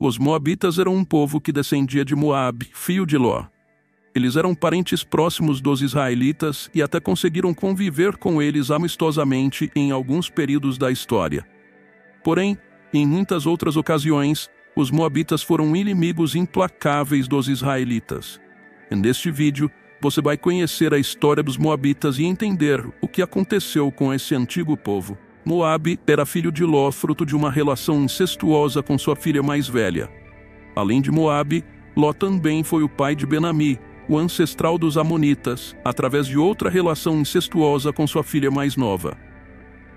Os moabitas eram um povo que descendia de Moabe, filho de Ló. Eles eram parentes próximos dos israelitas e até conseguiram conviver com eles amistosamente em alguns períodos da história. Porém, em muitas outras ocasiões, os moabitas foram inimigos implacáveis dos israelitas. Neste vídeo, você vai conhecer a história dos moabitas e entender o que aconteceu com esse antigo povo. Moabe era filho de Ló, fruto de uma relação incestuosa com sua filha mais velha. Além de Moabe, Ló também foi o pai de Ben-Ami, o ancestral dos amonitas, através de outra relação incestuosa com sua filha mais nova.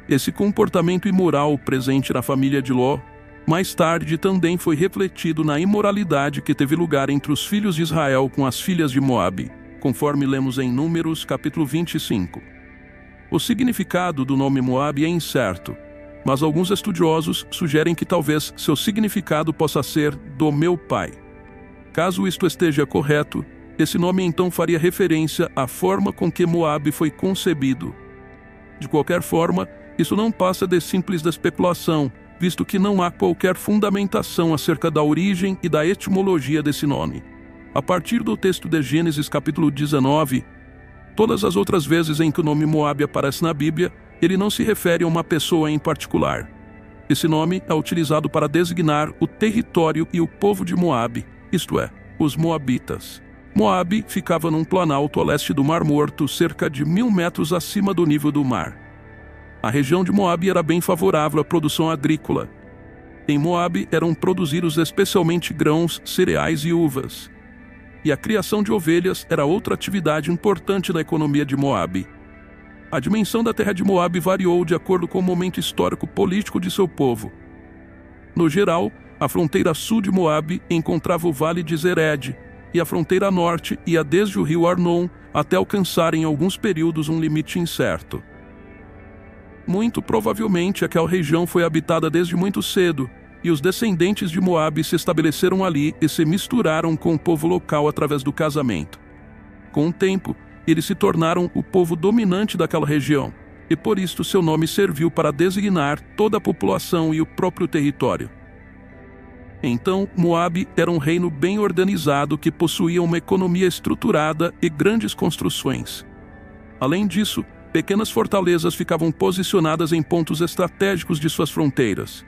Esse comportamento imoral presente na família de Ló, mais tarde também foi refletido na imoralidade que teve lugar entre os filhos de Israel com as filhas de Moabe, conforme lemos em Números capítulo 25. O significado do nome Moabe é incerto, mas alguns estudiosos sugerem que talvez seu significado possa ser do meu pai. Caso isto esteja correto, esse nome então faria referência à forma com que Moabe foi concebido. De qualquer forma, isso não passa de simples especulação, visto que não há qualquer fundamentação acerca da origem e da etimologia desse nome. A partir do texto de Gênesis capítulo 19, todas as outras vezes em que o nome Moabe aparece na Bíblia, ele não se refere a uma pessoa em particular. Esse nome é utilizado para designar o território e o povo de Moabe, isto é, os moabitas. Moabe ficava num planalto a leste do Mar Morto, cerca de 1000 metros acima do nível do mar. A região de Moabe era bem favorável à produção agrícola. Em Moabe eram produzidos especialmente grãos, cereais e uvas. E a criação de ovelhas era outra atividade importante na economia de Moabe. A dimensão da terra de Moabe variou de acordo com o momento histórico-político de seu povo. No geral, a fronteira sul de Moabe encontrava o vale de Zered, e a fronteira norte ia desde o rio Arnon até alcançar em alguns períodos um limite incerto. Muito provavelmente aquela região foi habitada desde muito cedo, e os descendentes de Moabe se estabeleceram ali e se misturaram com o povo local através do casamento. Com o tempo, eles se tornaram o povo dominante daquela região, e por isso seu nome serviu para designar toda a população e o próprio território. Então, Moabe era um reino bem organizado que possuía uma economia estruturada e grandes construções. Além disso, pequenas fortalezas ficavam posicionadas em pontos estratégicos de suas fronteiras.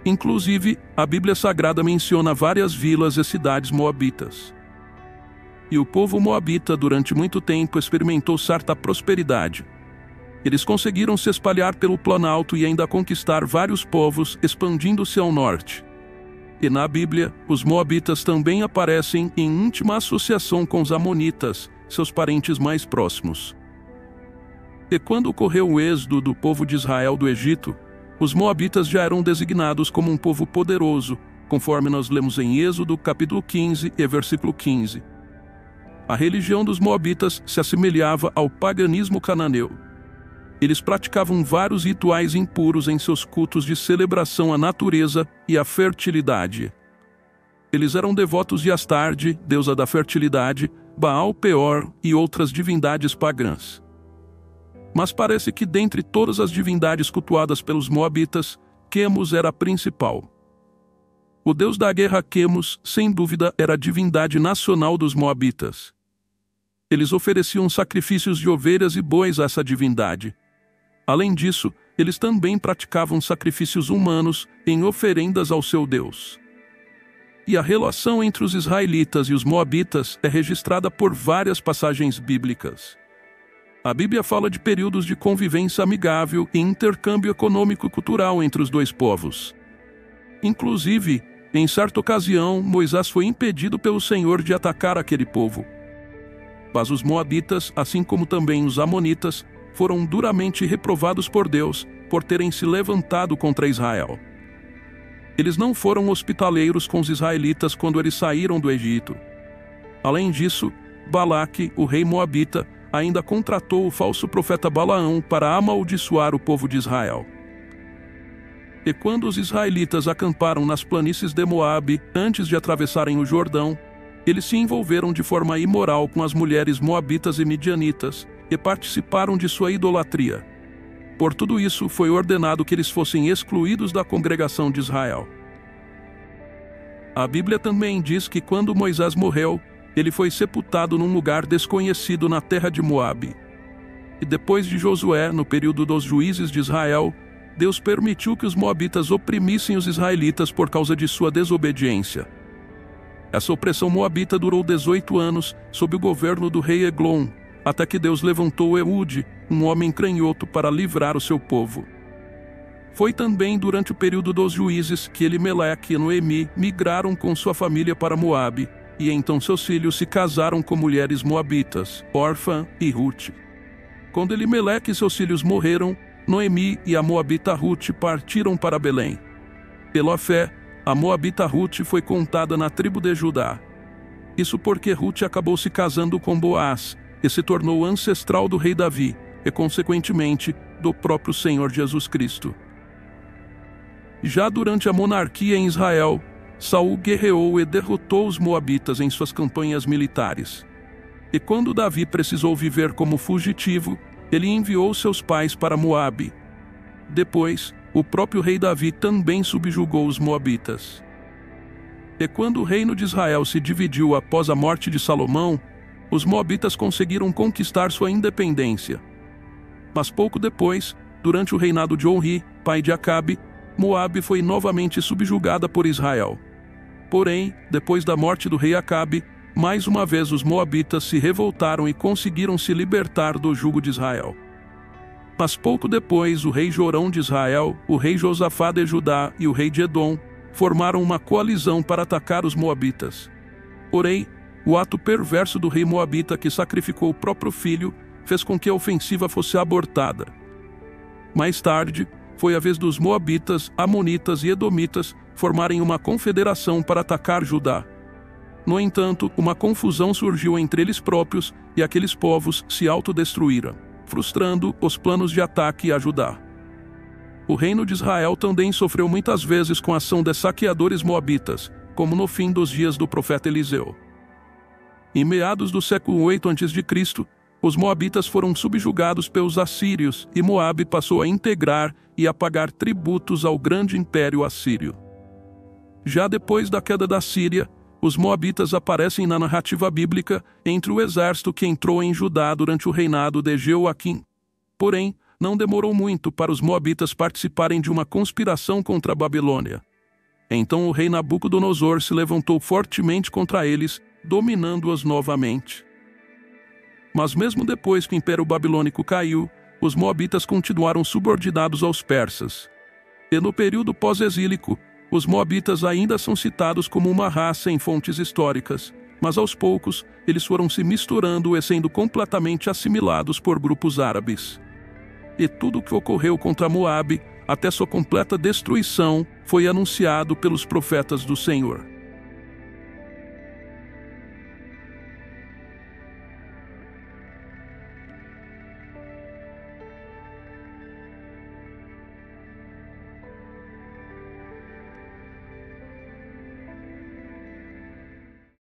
Inclusive, a Bíblia Sagrada menciona várias vilas e cidades moabitas. E o povo moabita durante muito tempo experimentou certa prosperidade. Eles conseguiram se espalhar pelo Planalto e ainda conquistar vários povos, expandindo-se ao norte. E na Bíblia, os moabitas também aparecem em íntima associação com os amonitas, seus parentes mais próximos. E quando ocorreu o êxodo do povo de Israel do Egito, os moabitas já eram designados como um povo poderoso, conforme nós lemos em Êxodo capítulo 15 e versículo 15. A religião dos moabitas se assemelhava ao paganismo cananeu. Eles praticavam vários rituais impuros em seus cultos de celebração à natureza e à fertilidade. Eles eram devotos de Astarte, deusa da fertilidade, Baal-Peor e outras divindades pagãs. Mas parece que dentre todas as divindades cultuadas pelos moabitas, Quemos era a principal. O deus da guerra Quemos, sem dúvida, era a divindade nacional dos moabitas. Eles ofereciam sacrifícios de ovelhas e bois a essa divindade. Além disso, eles também praticavam sacrifícios humanos em oferendas ao seu Deus. E a relação entre os israelitas e os moabitas é registrada por várias passagens bíblicas. A Bíblia fala de períodos de convivência amigável e intercâmbio econômico e cultural entre os dois povos. Inclusive, em certa ocasião, Moisés foi impedido pelo Senhor de atacar aquele povo. Mas os moabitas, assim como também os amonitas, foram duramente reprovados por Deus por terem se levantado contra Israel. Eles não foram hospitaleiros com os israelitas quando eles saíram do Egito. Além disso, Balaque, o rei moabita, ainda contratou o falso profeta Balaão para amaldiçoar o povo de Israel. E quando os israelitas acamparam nas planícies de Moabe antes de atravessarem o Jordão, eles se envolveram de forma imoral com as mulheres moabitas e midianitas e participaram de sua idolatria. Por tudo isso, foi ordenado que eles fossem excluídos da congregação de Israel. A Bíblia também diz que quando Moisés morreu, ele foi sepultado num lugar desconhecido na terra de Moabe. E depois de Josué, no período dos juízes de Israel, Deus permitiu que os moabitas oprimissem os israelitas por causa de sua desobediência. Essa opressão moabita durou 18 anos, sob o governo do rei Eglon, até que Deus levantou Eude, um homem canhoto, para livrar o seu povo. Foi também durante o período dos juízes que Elimeleque e Noemi migraram com sua família para Moabe, e então seus filhos se casaram com mulheres moabitas, Orfã e Ruth. Quando Elimeleque e seus filhos morreram, Noemi e a moabita Ruth partiram para Belém. Pela fé, a moabita Ruth foi contada na tribo de Judá. Isso porque Ruth acabou se casando com Boaz e se tornou ancestral do rei Davi e, consequentemente, do próprio Senhor Jesus Cristo. Já durante a monarquia em Israel, Saul guerreou e derrotou os moabitas em suas campanhas militares. E quando Davi precisou viver como fugitivo, ele enviou seus pais para Moabe. Depois, o próprio rei Davi também subjugou os moabitas. E quando o reino de Israel se dividiu após a morte de Salomão, os moabitas conseguiram conquistar sua independência. Mas pouco depois, durante o reinado de Onri, pai de Acabe, Moabe foi novamente subjugada por Israel. Porém, depois da morte do rei Acabe, mais uma vez os moabitas se revoltaram e conseguiram se libertar do jugo de Israel. Mas pouco depois, o rei Jorão de Israel, o rei Josafá de Judá e o rei de Edom formaram uma coalizão para atacar os moabitas. Porém, o ato perverso do rei moabita que sacrificou o próprio filho fez com que a ofensiva fosse abortada. Mais tarde, foi a vez dos moabitas, amonitas e edomitas formarem uma confederação para atacar Judá. No entanto, uma confusão surgiu entre eles próprios e aqueles povos se autodestruíram, frustrando os planos de ataque a Judá. O reino de Israel também sofreu muitas vezes com a ação de saqueadores moabitas, como no fim dos dias do profeta Eliseu. Em meados do século 8 a.C., os moabitas foram subjugados pelos assírios e Moabe passou a integrar e a pagar tributos ao grande império assírio. Já depois da queda da Síria, os moabitas aparecem na narrativa bíblica entre o exército que entrou em Judá durante o reinado de Jeoaquim. Porém, não demorou muito para os moabitas participarem de uma conspiração contra a Babilônia. Então o rei Nabucodonosor se levantou fortemente contra eles, dominando-os novamente. Mas mesmo depois que o Império Babilônico caiu, os moabitas continuaram subordinados aos persas. E no período pós-exílico, os moabitas ainda são citados como uma raça em fontes históricas, mas aos poucos eles foram se misturando e sendo completamente assimilados por grupos árabes. E tudo o que ocorreu contra Moabe, até sua completa destruição, foi anunciado pelos profetas do Senhor.